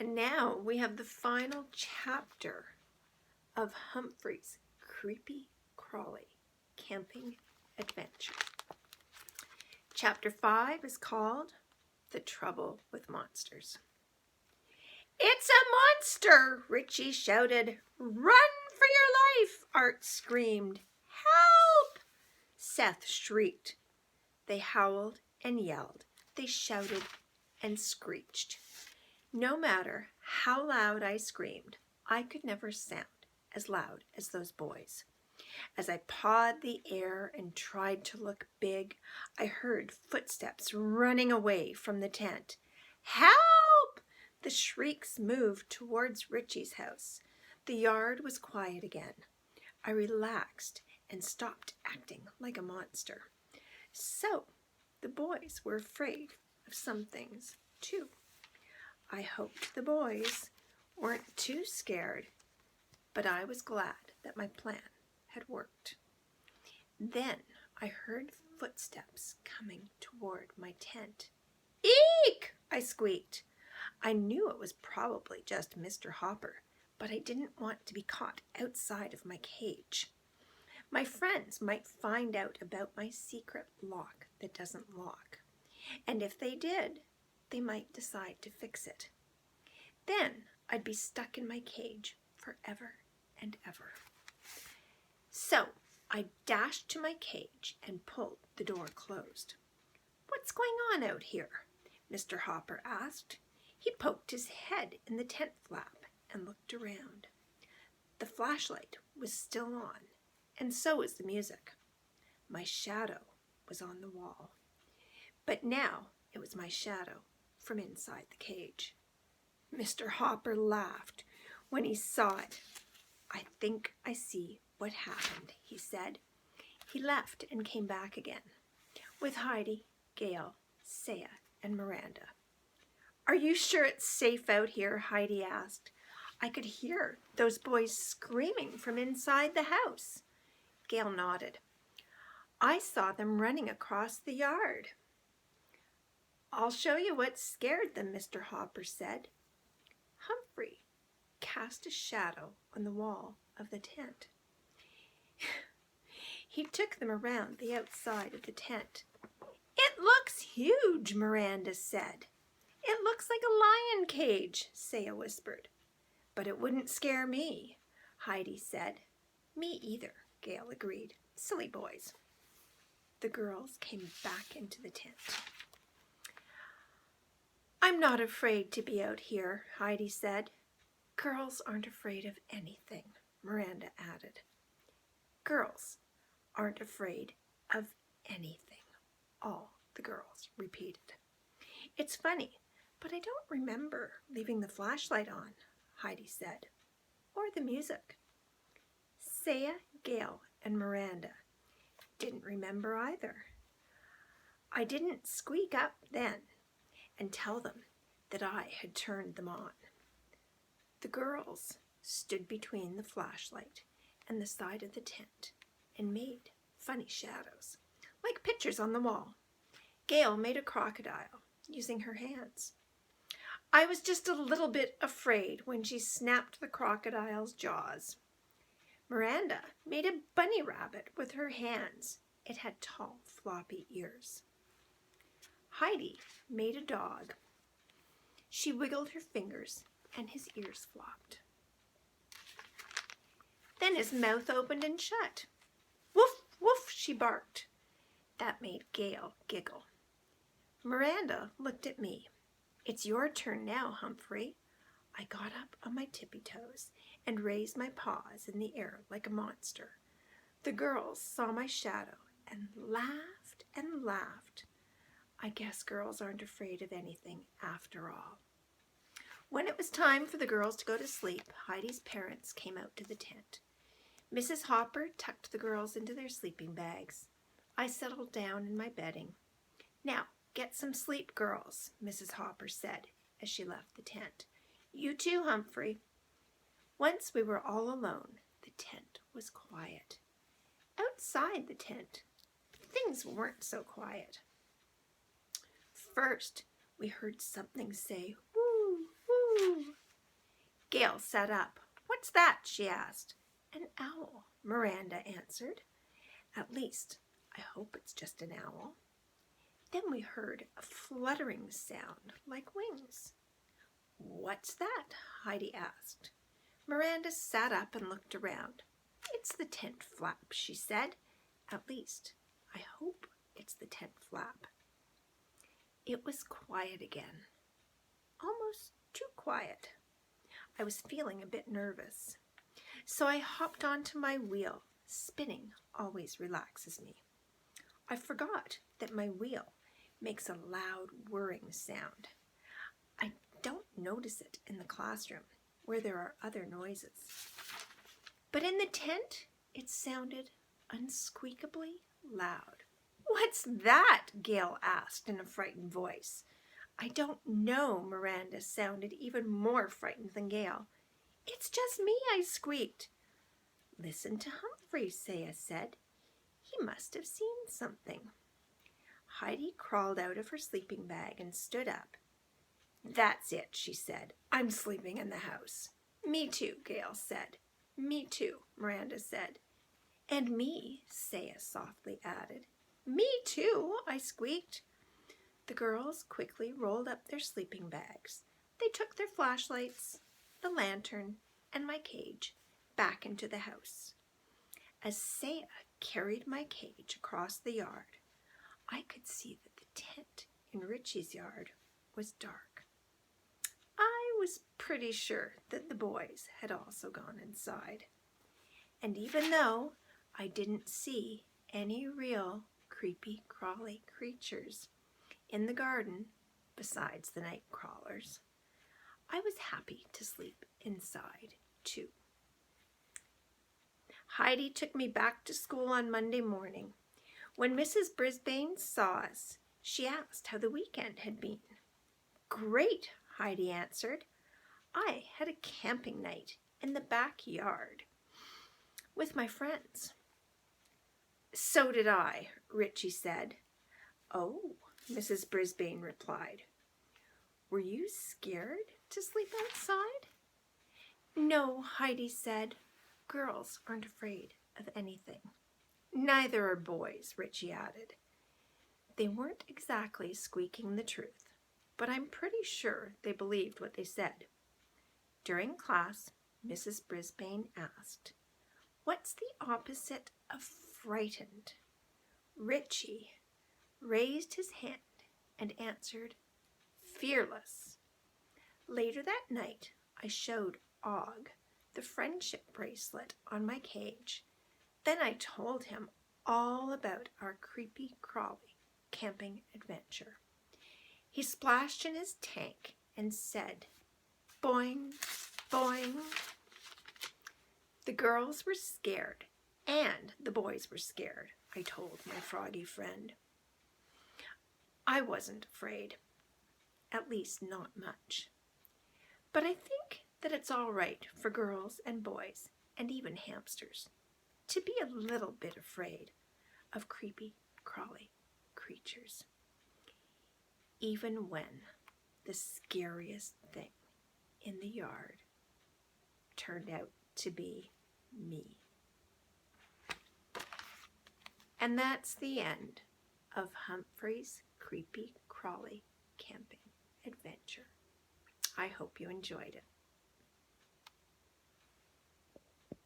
And now we have the final chapter of Humphrey's creepy crawly camping adventure. Chapter 5 is called The Trouble with Monsters. "It's a monster!" Richie shouted. "Run for your life!" Art screamed. "Help!" Seth shrieked. They howled and yelled. They shouted and screeched. No matter how loud I screamed, I could never sound as loud as those boys. As I pawed the air and tried to look big, I heard footsteps running away from the tent. "Help!" The shrieks moved towards Richie's house. The yard was quiet again. I relaxed and stopped acting like a monster. So, the boys were afraid of some things, too. I hoped the boys weren't too scared, but I was glad that my plan had worked. Then I heard footsteps coming toward my tent. "Eek!" I squeaked. I knew it was probably just Mr. Hopper, but I didn't want to be caught outside of my cage. My friends might find out about my secret lock that doesn't lock, and if they did, they might decide to fix it. Then I'd be stuck in my cage forever and ever. So I dashed to my cage and pulled the door closed. "What's going on out here?" Mr. Hopper asked. He poked his head in the tent flap and looked around. The flashlight was still on, and so was the music. My shadow was on the wall. But now it was my shadow from inside the cage. Mr. Hopper laughed when he saw it. "I think I see what happened," he said. He left and came back again with Heidi, Gail, Saya, and Miranda. "Are you sure it's safe out here?" Heidi asked. "I could hear those boys screaming from inside the house." Gail nodded. "I saw them running across the yard." "I'll show you what scared them," Mr. Hopper said. Humphrey cast a shadow on the wall of the tent. He took them around the outside of the tent. "It looks huge," Miranda said. "It looks like a lion cage," Saya whispered. "But it wouldn't scare me," Heidi said. "Me either," Gail agreed. "Silly boys." The girls came back into the tent. "I'm not afraid to be out here," Heidi said. "Girls aren't afraid of anything," Miranda added. "Girls aren't afraid of anything," all the girls repeated. "It's funny, but I don't remember leaving the flashlight on," Heidi said, "or the music." Saya, Gail, and Miranda didn't remember either. I didn't squeak up then and tell them that I had turned them on. The girls stood between the flashlight and the side of the tent and made funny shadows, like pictures on the wall. Gail made a crocodile using her hands. I was just a little bit afraid when she snapped the crocodile's jaws. Miranda made a bunny rabbit with her hands. It had tall, floppy ears. Heidi made a dog. She wiggled her fingers and his ears flopped. Then his mouth opened and shut. "Woof, woof," she barked. That made Gail giggle. Miranda looked at me. "It's your turn now, Humphrey." I got up on my tippy toes and raised my paws in the air like a monster. The girls saw my shadow and laughed and laughed. I guess girls aren't afraid of anything after all. When it was time for the girls to go to sleep, Heidi's parents came out to the tent. Mrs. Hopper tucked the girls into their sleeping bags. I settled down in my bedding. "Now, get some sleep, girls," Mrs. Hopper said as she left the tent. "You too, Humphrey." Once we were all alone, the tent was quiet. Outside the tent, things weren't so quiet. First, we heard something say, "Woo, woo." Moo! Gail sat up. What's that? She asked. An owl, Miranda answered. At least, I hope it's just an owl. Then we heard a fluttering sound like wings. What's that? Heidi asked. Miranda sat up and looked around. It's the tent flap, she said. At least, I hope it's the tent flap. It was quiet again. Almost too quiet. I was feeling a bit nervous. So I hopped onto my wheel. Spinning always relaxes me. I forgot that my wheel makes a loud whirring sound. I don't notice it in the classroom where there are other noises. But in the tent, it sounded unsqueakably loud. What's that? Gail asked in a frightened voice. I don't know, Miranda sounded even more frightened than Gail. It's just me, I squeaked. Listen to Humphrey, Saya said. He must have seen something. Heidi crawled out of her sleeping bag and stood up. That's it, she said. I'm sleeping in the house. Me too, Gail said. Me too, Miranda said. And me, Saya softly added. Me too, I squeaked. The girls quickly rolled up their sleeping bags. They took their flashlights, the lantern, and my cage back into the house. As Saya carried my cage across the yard, I could see that the tent in Richie's yard was dark. I was pretty sure that the boys had also gone inside. And even though I didn't see any real creepy crawly creatures in the garden besides the night crawlers, I was happy to sleep inside too. Heidi took me back to school on Monday morning. When Mrs. Brisbane saw us, she asked how the weekend had been. Great, Heidi answered. I had a camping night in the backyard with my friends. So did I, Richie said. Oh, Mrs. Brisbane replied. Were you scared to sleep outside? No, Heidi said. Girls aren't afraid of anything. Neither are boys, Richie added. They weren't exactly squeaking the truth, but I'm pretty sure they believed what they said. During class, Mrs. Brisbane asked, What's the opposite of frightened? Richie raised his hand and answered, Fearless. Later that night, I showed Og the friendship bracelet on my cage. Then I told him all about our creepy crawly camping adventure. He splashed in his tank and said, Boing, boing. The girls were scared and the boys were scared, I told my froggy friend. I wasn't afraid, at least not much. But I think that it's all right for girls and boys, and even hamsters, to be a little bit afraid of creepy, crawly creatures, even when the scariest thing in the yard turned out to be me. And that's the end of Humphrey's creepy, crawly camping adventure. I hope you enjoyed it.